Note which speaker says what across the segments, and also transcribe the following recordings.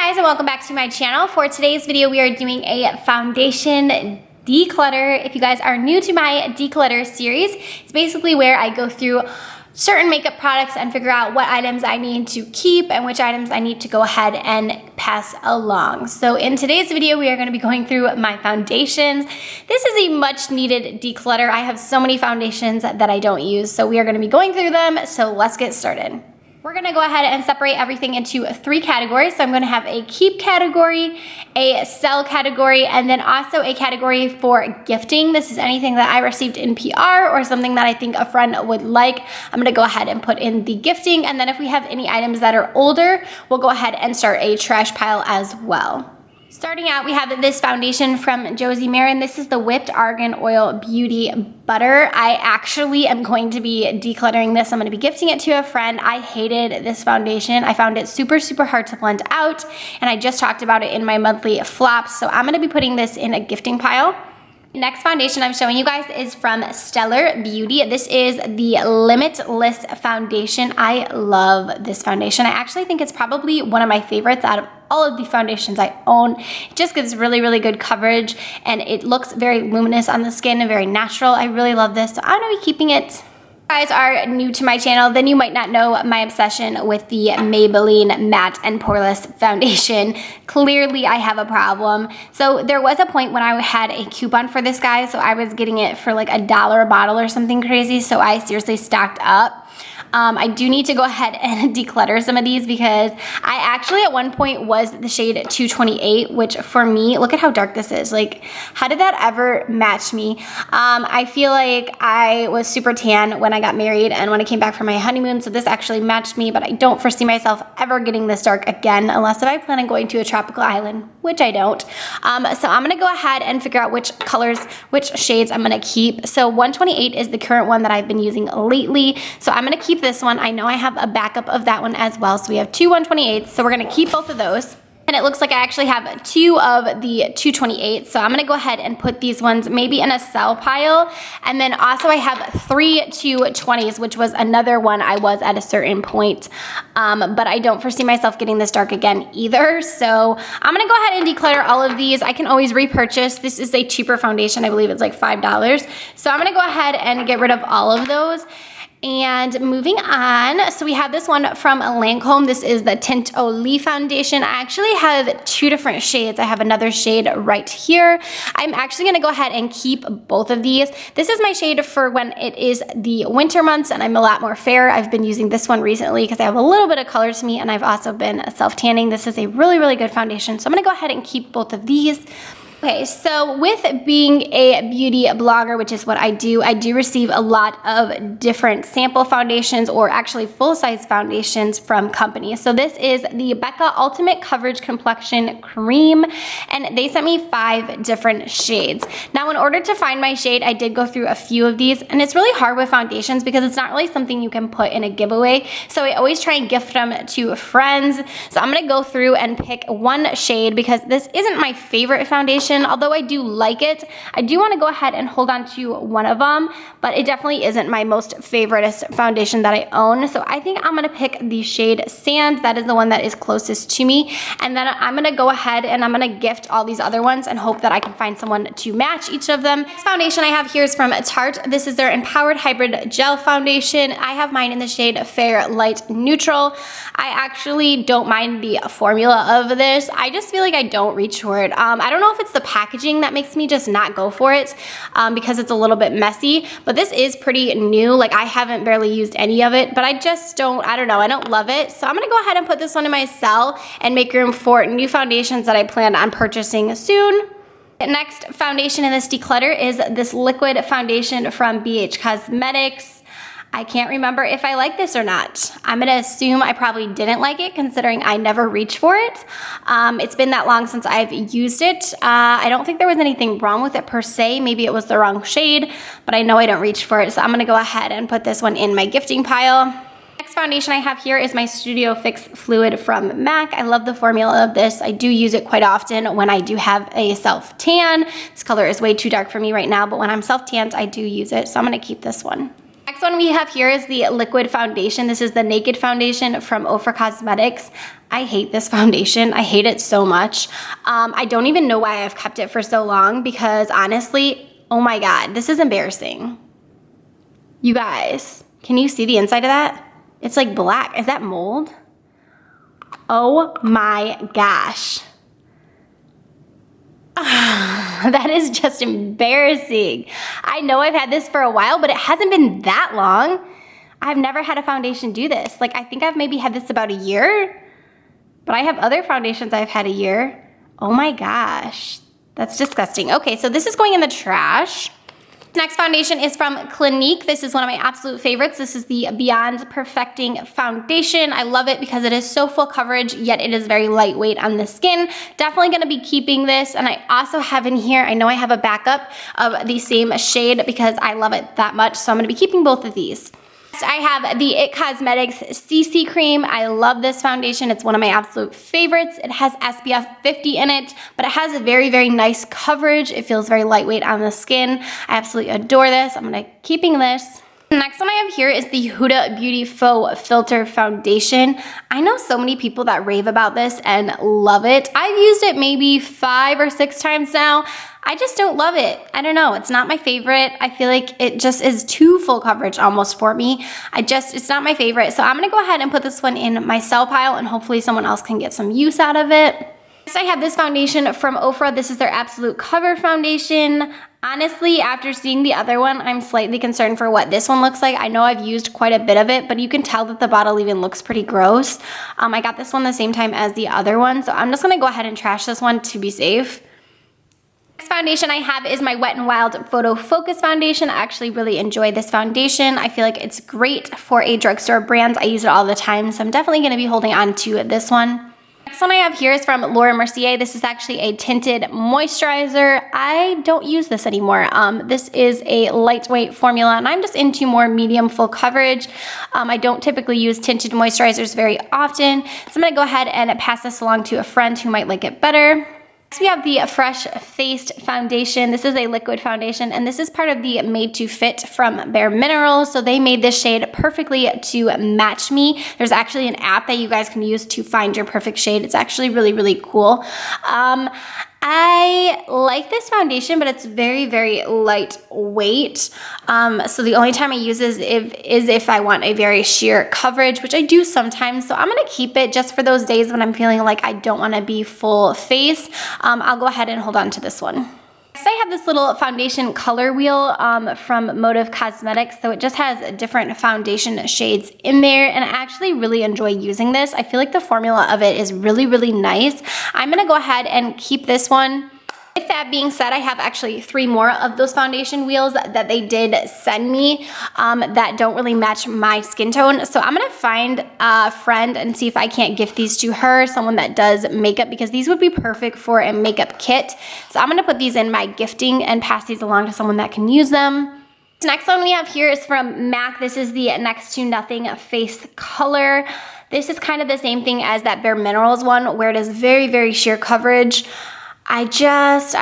Speaker 1: guys, and welcome back to my channel. For today's video, we are doing a foundation declutter. If you guys are new to my declutter series, it's basically where I go through certain makeup products and figure out what items I need to keep and which items I need to go ahead and pass along. So in today's video, we are going to be going through my foundations. This is a much needed declutter. I have so many foundations that I don't use, so we are going to be going through them. So let's get started. We're gonna go ahead and separate everything into 3 categories. So I'm gonna have a keep category, a sell category, and then also a category for gifting. This is anything that I received in PR or something that I think a friend would like. I'm gonna go ahead and put in the gifting, and then if we have any items that are older, we'll go ahead and start a trash pile as well. Starting out, we have this foundation from Josie Maran. This is the Whipped Argan Oil Beauty Butter. I actually am going to be decluttering this. I'm going to be gifting it to a friend. I hated this foundation. I found it super hard to blend out, and I just talked about it in my monthly flops, so I'm going to be putting this in a gifting pile. Next foundation I'm showing you guys is from Stellar Beauty. This is the Limitless Foundation. I love this foundation. I actually think it's probably one of my favorites out of all of the foundations I own. It just gives really good coverage, and it looks very luminous on the skin and very natural. I really love this, so I'm gonna be keeping it. If you guys are new to my channel, then you might not know my obsession with the Maybelline Matte and Poreless Foundation. Clearly, I have a problem. So there was a point when I had a coupon for this guy, so I was getting it for like $1 a bottle or something crazy, so I seriously stocked up. I do need to go ahead and declutter some of these because I actually at one point was the shade 228, which for me, look at how dark this is. Like, how did that ever match me? I feel like I was super tan when I got married and when I came back from my honeymoon, so this actually matched me, but I don't foresee myself ever getting this dark again unless if I plan on going to a tropical island, which I don't. So I'm gonna go ahead and figure out which colors, which shades I'm gonna keep. So 128 is the current one that I've been using lately, so I'm gonna keep this one. I know I have a backup of that one as well, so we have 2 128s, so we're gonna keep both of those. And it looks like I actually have 2 of the 228s, so I'm gonna go ahead and put these ones maybe in a sell pile. And then also I have 3 220s, which was another one I was at a certain point, but I don't foresee myself getting this dark again either. So I'm gonna go ahead and declutter all of these. I can always repurchase. This is a cheaper foundation. I believe it's like $5. So I'm gonna go ahead and get rid of all of those. And moving on, so we have this one from Lancome. This is the Tint Oli foundation. I actually have 2 different shades. I have another shade right here. I'm actually gonna go ahead and keep both of these. This is my shade for when it is the winter months and I'm a lot more fair. I've been using this one recently because I have a little bit of color to me, and I've also been self-tanning. This is a really good foundation, so I'm gonna go ahead and keep both of these. Okay, so with being a beauty blogger, which is what I do receive a lot of different sample foundations, or actually full-size foundations from companies. So this is the Becca Ultimate Coverage Complexion Cream, and they sent me 5 different shades. Now, in order to find my shade, I did go through a few of these, and it's really hard with foundations because it's not really something you can put in a giveaway. So I always try and gift them to friends. So I'm gonna go through and pick one shade because this isn't my favorite foundation. Although I do like it, I do want to go ahead and hold on to one of them, but it definitely isn't my most favorite foundation that I own. So I think I'm going to pick the shade Sand. That is the one that is closest to me. And then I'm going to go ahead and I'm going to gift all these other ones and hope that I can find someone to match each of them. This foundation I have here is from Tarte. This is their Empowered Hybrid Gel Foundation. I have mine in the shade Fair Light Neutral. I actually don't mind the formula of this. I just feel like I don't reach for it. I don't know if it's the packaging that makes me just not go for it because it's a little bit messy, but this is pretty new. Like, I haven't barely used any of it, but I just don't, I don't know, I don't love it. So I'm gonna go ahead and put this one in my cell and make room for new foundations that I plan on purchasing soon. The next foundation in this declutter is this liquid foundation from BH Cosmetics. I can't remember if I like this or not. I'm gonna assume I probably didn't like it considering I never reach for it. It's been that long since I've used it. I don't think there was anything wrong with it per se. Maybe it was the wrong shade, but I know I don't reach for it. So I'm gonna go ahead and put this one in my gifting pile. Next foundation I have here is my Studio Fix Fluid from MAC. I love the formula of this. I do use it quite often when I do have a self-tan. This color is way too dark for me right now, but when I'm self-tanned, I do use it. So I'm gonna keep this one. Next one we have here is the liquid foundation. This is the Naked Foundation from Ofra Cosmetics. I hate this foundation. I hate it so much. I don't even know why I've kept it for so long because honestly, oh my God, this is embarrassing. You guys, can you see the inside of that? It's like black. Is that mold? Oh my gosh. That is just embarrassing. I know I've had this for a while, but it hasn't been that long. I've never had a foundation do this. Like, I think I've maybe had this about a year, but I have other foundations I've had a year. Oh my gosh, that's disgusting. Okay, so this is going in the trash. Next foundation is from Clinique. This is one of my absolute favorites. This is the Beyond Perfecting Foundation. I love it because it is so full coverage, yet it is very lightweight on the skin. Definitely gonna be keeping this. And I also have in here, I know I have a backup of the same shade because I love it that much. So I'm gonna be keeping both of these. Next, I have the IT Cosmetics CC Cream. I love this foundation. It's one of my absolute favorites. It has SPF 50 in it, but it has a very, very nice coverage. It feels very lightweight on the skin. I absolutely adore this. I'm gonna keeping this. The next one I have here is the Huda Beauty Faux Filter Foundation. I know so many people that rave about this and love it. I've used it maybe 5 or 6 times now. I just don't love it. I don't know, it's not my favorite. I feel like it just is too full coverage almost for me. It's not my favorite. So I'm gonna go ahead and put this one in my sell pile and hopefully someone else can get some use out of it. Next I have this foundation from Ofra. This is their Absolute Cover Foundation. Honestly, after seeing the other one, I'm slightly concerned for what this one looks like. I know I've used quite a bit of it, but you can tell that the bottle even looks pretty gross. I got this one the same time as the other one, so I'm just gonna go ahead and trash this one to be safe. Next foundation I have is my Wet n Wild Photo Focus Foundation. I actually really enjoy this foundation. I feel like it's great for a drugstore brand. I use it all the time, so I'm definitely going to be holding on to this one. Next one I have here is from Lauder Mercier. This is actually a tinted moisturizer. I don't use this anymore. This is a lightweight formula, and I'm just into more medium full coverage. I don't typically use tinted moisturizers very often, so I'm going to go ahead and pass this along to a friend who might like it better. Next we have the Fresh Faced Foundation. This is a liquid foundation, and this is part of the Made to Fit from Bare Minerals. So they made this shade perfectly to match me. There's actually an app that you guys can use to find your perfect shade. It's actually really, really cool. I like this foundation, but it's very, very lightweight. So the only time I use it is if I want a very sheer coverage, which I do sometimes. So I'm gonna keep it just for those days when I'm feeling like I don't wanna be full face. I'll go ahead and hold on to this one. Next, I have this little foundation color wheel from Motive Cosmetics. So it just has different foundation shades in there, and I actually really enjoy using this. I feel like the formula of it is really, really nice. I'm gonna go ahead and keep this one. With that being said, I have actually 3 more of those foundation wheels that they did send me that don't really match my skin tone. So I'm gonna find a friend and see if I can't gift these to her, someone that does makeup, because these would be perfect for a makeup kit. So I'm gonna put these in my gifting and pass these along to someone that can use them. The next one we have here is from MAC. This is the Next to Nothing Face Color. This is kind of the same thing as that Bare Minerals one, where it is very, very sheer coverage. I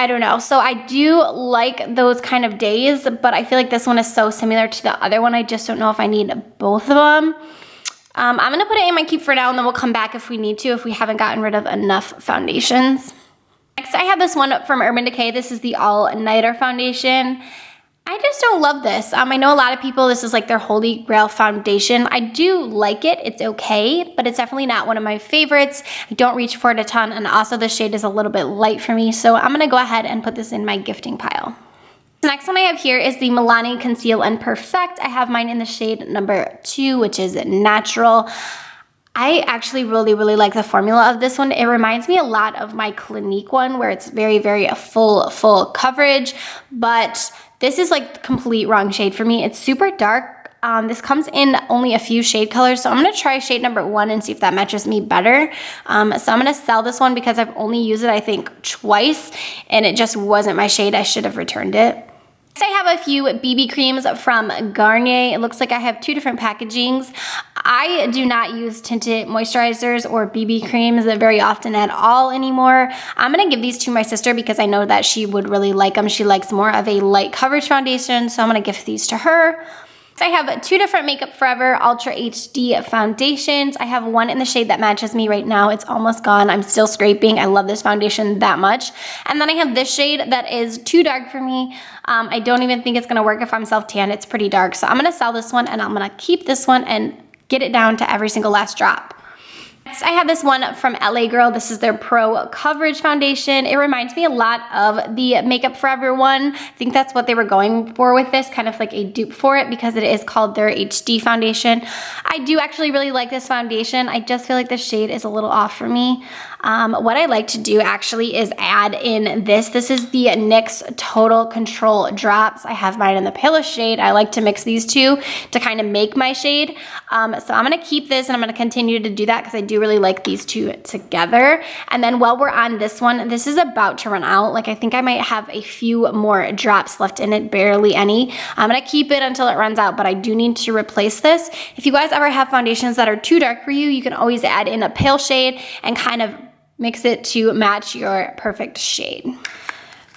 Speaker 1: don't know. So I do like those kind of days, but I feel like this one is so similar to the other one. I just don't know if I need both of them. I'm gonna put it in my keep for now, and then we'll come back if we need to, if we haven't gotten rid of enough foundations. Next, I have this one from Urban Decay. This is the All Nighter Foundation. I just don't love this. I know a lot of people, this is like their holy grail foundation. I do like it, it's okay, but it's definitely not one of my favorites. I don't reach for it a ton, and also the shade is a little bit light for me, so I'm gonna go ahead and put this in my gifting pile. The next one I have here is the Milani Conceal and Perfect. I have mine in the shade number 2, which is Natural. I actually really, really like the formula of this one. It reminds me a lot of my Clinique one, where it's very, very full coverage, but this is like the complete wrong shade for me. It's super dark. This comes in only a few shade colors, so I'm gonna try shade number 1 and see if that matches me better. So I'm gonna sell this one because I've only used it, I think, twice, and it just wasn't my shade. I should have returned it. Next, I have a few BB creams from Garnier. It looks like I have 2 different packagings. I do not use tinted moisturizers or BB creams very often at all anymore. I'm gonna give these to my sister because I know that she would really like them. She likes more of a light coverage foundation, so I'm gonna gift these to her. So I have two different Makeup Forever Ultra HD foundations. I have one in the shade that matches me right now. It's almost gone. I'm still scraping. I love this foundation that much. And then I have this shade that is too dark for me. I don't even think it's gonna work if I'm self-tan. It's pretty dark. So I'm gonna sell this one and I'm gonna keep this one and get it down to every single last drop. Next, I have this one from LA Girl. This is their Pro Coverage Foundation. It reminds me a lot of the Makeup Forever one. I think that's what they were going for with this, kind of like a dupe for it because it is called their HD foundation. I do actually really like this foundation. I just feel like the shade is a little off for me. What I like to do actually is add in this. This is the NYX Total Control Drops. I have mine in the palest shade. I like to mix these two to kind of make my shade. So I'm gonna keep this and I'm gonna continue to do that because I do really like these two together. And then while we're on this one, this is about to run out. Like I think I might have a few more drops left in it, barely any. I'm gonna keep it until it runs out, but I do need to replace this. If you guys ever have foundations that are too dark for you, you can always add in a pale shade and kind of mix it to match your perfect shade.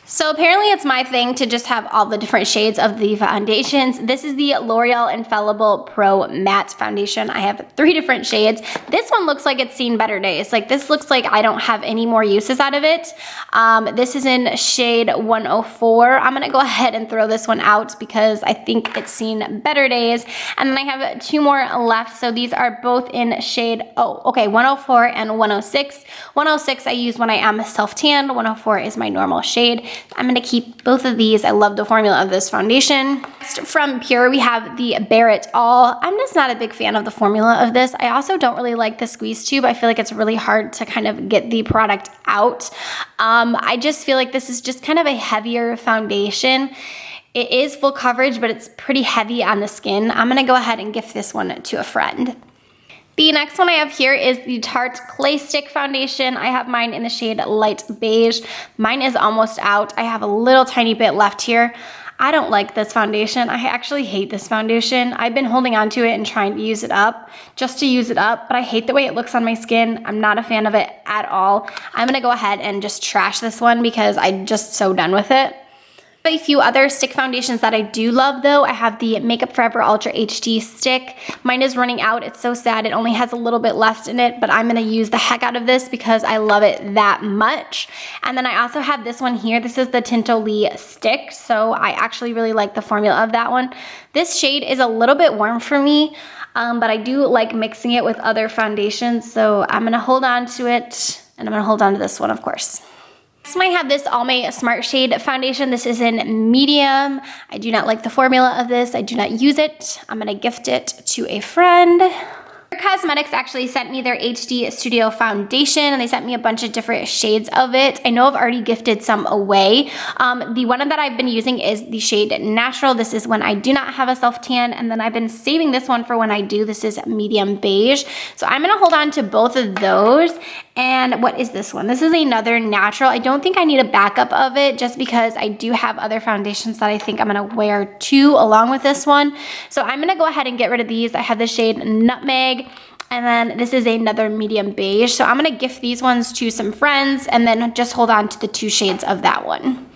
Speaker 1: So apparently it's my thing to just have all the different shades of the foundations. This is the L'Oreal Infallible Pro Matte Foundation. I have 3 different shades. This one looks like it's seen better days. Like this looks like I don't have any more uses out of it. This is in shade 104. I'm gonna go ahead and throw this one out because I think it's seen better days. And then I have 2 more left. So these are both in shade, 104 and 106. 106 I use when I am self-tanned. 104 is my normal shade. I'm gonna keep both of these. I love the formula of this foundation. Next, from Pure, we have the Bare It All. I'm just not a big fan of the formula of this. I also don't really like the squeeze tube. I feel like it's really hard to kind of get the product out. I just feel like this is just kind of a heavier foundation. It is full coverage, but it's pretty heavy on the skin. I'm gonna go ahead and gift this one to a friend. The next one I have here is the Tarte Clay Stick Foundation. I have mine in the shade Light Beige. Mine is almost out. I have a little tiny bit left here. I don't like this foundation. I actually hate this foundation. I've been holding on to it and trying to use it up, just to use it up, but I hate the way it looks on my skin. I'm not a fan of it at all. I'm gonna go ahead and just trash this one because I'm just so done with it. A few other stick foundations that I do love though. I have the Makeup Forever Ultra HD stick. Mine is running out. It's so sad. It only has a little bit left in it, but I'm gonna use the heck out of this because I love it that much. And then I also have this one here. This is the Tintolee stick. So I actually really like the formula of that one. This shade is a little bit warm for me, but I do like mixing it with other foundations. So I'm gonna hold on to it and I'm gonna hold on to this one, of course. Next, I have this Almay Smart Shade Foundation. This is in medium. I do not like the formula of this. I do not use it. I'm gonna gift it to a friend. Cosmetics actually sent me their HD Studio Foundation and they sent me a bunch of different shades of it. I know I've already gifted some away. The one that I've been using is the shade Natural. This is when I do not have a self-tan, and then I've been saving this one for when I do. This is medium beige. So I'm gonna hold on to both of those. And what is this one? This is another natural. I don't think I need a backup of it just because I do have other foundations that I think I'm gonna wear too along with this one. So I'm gonna go ahead and get rid of these. I have the shade Nutmeg, and then this is another medium beige. So I'm gonna gift these ones to some friends and then just hold on to the 2 shades of that one.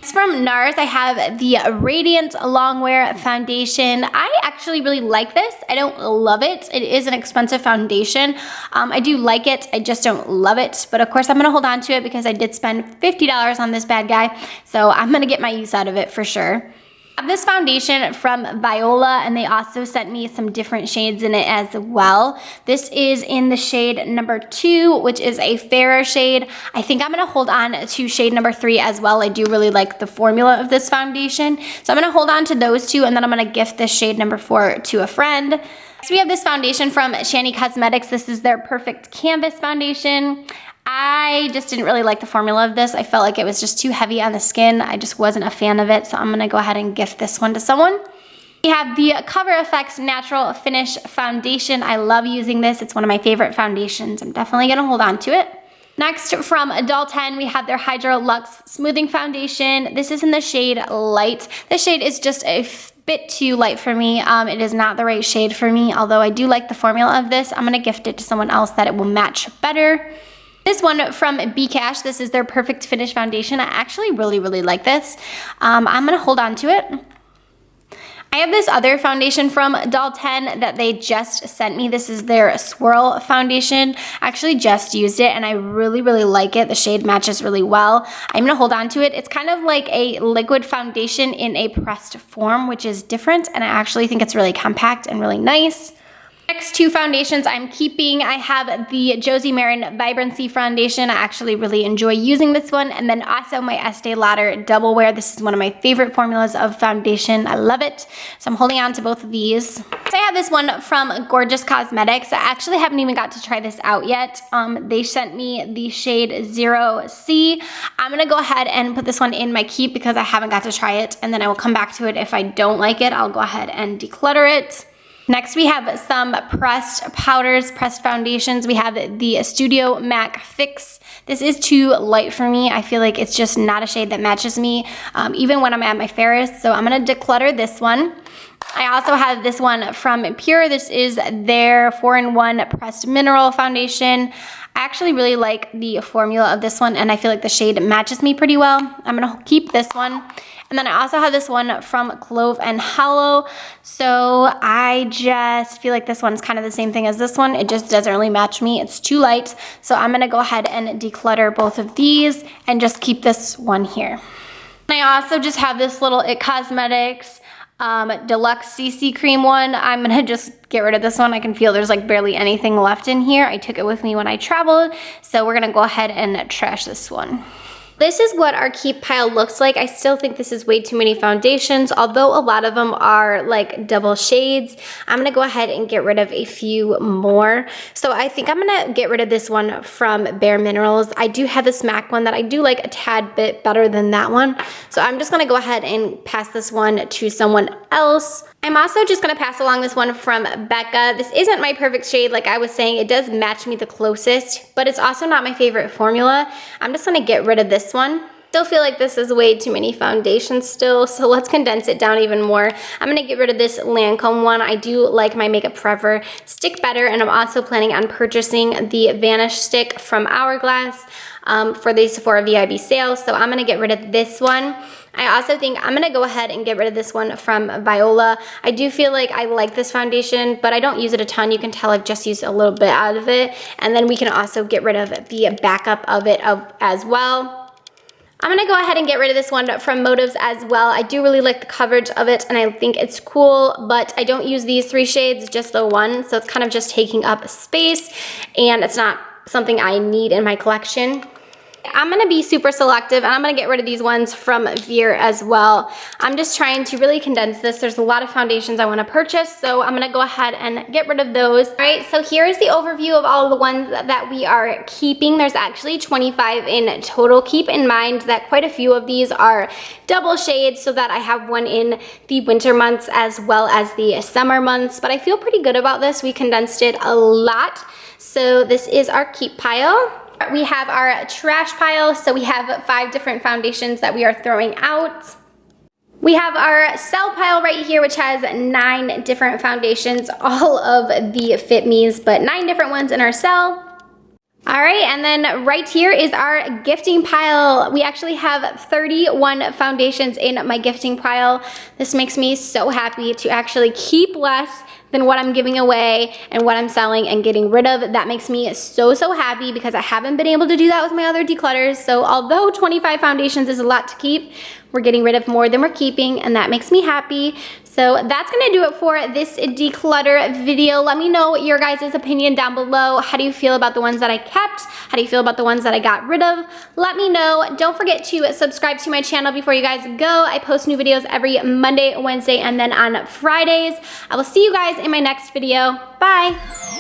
Speaker 1: From NARS, I have the Radiant Longwear Foundation. I actually really like this. I don't love it. It is an expensive foundation. I do like it. I just don't love it. But of course, I'm gonna hold on to it because I did spend $50 on this bad guy. So I'm gonna get my use out of it for sure. I have this foundation from Viola, and they also sent me some different shades in it as well. This is in the shade number 2, which is a fairer shade. I think I'm gonna hold on to shade number 3 as well. I do really like the formula of this foundation. So I'm gonna hold on to those 2, and then I'm gonna gift this shade number 4 to a friend. Next, we have this foundation from Shanny Cosmetics. This is their Perfect Canvas Foundation. I just didn't really like the formula of this. I felt like it was just too heavy on the skin. I just wasn't a fan of it, so I'm gonna go ahead and gift this one to someone. We have the Cover FX Natural Finish Foundation. I love using this. It's one of my favorite foundations. I'm definitely gonna hold on to it. Next, from Adult 10, we have their Hydro Luxe Smoothing Foundation. This is in the shade Light. This shade is just a bit too light for me. It is not the right shade for me, although I do like the formula of this. I'm gonna gift it to someone else that it will match better. This one from Bcash, this is their Perfect Finish Foundation. I actually really like this. I'm gonna hold on to it. I have this other foundation from Dalton that they just sent me. This is their Swirl foundation. I actually just used it and I really, really like it. The shade matches really well. I'm gonna hold on to it. It's kind of like a liquid foundation in a pressed form, which is different, and I actually think it's really compact and really nice. Next two foundations I'm keeping. I have the Josie Maran Vibrancy Foundation. I actually really enjoy using this one. And then also my Estee Lauder Double Wear. This is one of my favorite formulas of foundation. I love it. So I'm holding on to both of these. So I have this one from Gorgeous Cosmetics. I actually haven't even got to try this out yet. They sent me the shade 0C. I'm gonna go ahead and put this one in my keep because I haven't got to try it. And then I will come back to it. If I don't like it, I'll go ahead and declutter it. Next, we have some pressed powders, pressed foundations. We have the Studio MAC Fix. This is too light for me. I feel like it's just not a shade that matches me, even when I'm at my fairest. So I'm gonna declutter this one. I also have this one from Pure. This is their 4-in-1 Pressed Mineral Foundation. I actually really like the formula of this one, and I feel like the shade matches me pretty well. I'm gonna keep this one. And then I also have this one from Clove and Hollow. So I just feel like this one's kind of the same thing as this one. It just doesn't really match me. It's too light. So I'm gonna go ahead and declutter both of these and just keep this one here. And I also just have this little IT Cosmetics Deluxe CC Cream one. I'm gonna just get rid of this one. I can feel there's like barely anything left in here. I took it with me when I traveled. So we're gonna go ahead and trash this one. This is what our keep pile looks like. I still think this is way too many foundations, although a lot of them are like double shades. I'm gonna go ahead and get rid of a few more. So I think I'm gonna get rid of this one from Bare Minerals. I do have this MAC one that I do like a tad bit better than that one. So I'm just gonna go ahead and pass this one to someone else. I'm also just gonna pass along this one from Becca. This isn't my perfect shade, like I was saying. It does match me the closest, but it's also not my favorite formula. I'm just gonna get rid of this one. Still feel like this is way too many foundations still, so let's condense it down even more. I'm gonna get rid of this Lancome one. I do like my Makeup Forever stick better, and I'm also planning on purchasing the Vanish stick from Hourglass for the Sephora VIB sale, so I'm gonna get rid of this one. I also think I'm gonna go ahead and get rid of this one from Viola. I do feel like I like this foundation, but I don't use it a ton. You can tell I've just used a little bit out of it. And then we can also get rid of the backup of it as well. I'm gonna go ahead and get rid of this one from Motives as well. I do really like the coverage of it and I think it's cool, but I don't use these 3 shades, just the one. So it's kind of just taking up space and it's not something I need in my collection. I'm gonna be super selective and I'm gonna get rid of these ones from Veer as well. I'm just trying to really condense this. There's a lot of foundations I wanna purchase, so I'm gonna go ahead and get rid of those. All right, so here's the overview of all of the ones that we are keeping. There's actually 25 in total. Keep in mind that quite a few of these are double shades so that I have one in the winter months as well as the summer months, but I feel pretty good about this. We condensed it a lot. So this is our keep pile. We have our trash pile, so we have 5 different foundations that we are throwing out. We have our sell pile right here, which has 9 different foundations, all of the Fit Me's, but 9 different ones in our sell. All right, and then right here is our gifting pile. We actually have 31 foundations in my gifting pile. This makes me so happy to actually keep less than what I'm giving away and what I'm selling and getting rid of. That makes me so, so happy because I haven't been able to do that with my other declutters. So although 25 foundations is a lot to keep, we're getting rid of more than we're keeping, and that makes me happy. So that's gonna do it for this declutter video. Let me know your guys' opinion down below. How do you feel about the ones that I kept? How do you feel about the ones that I got rid of? Let me know. Don't forget to subscribe to my channel before you guys go. I post new videos every Monday, Wednesday, and then on Fridays. I will see you guys in my next video. Bye.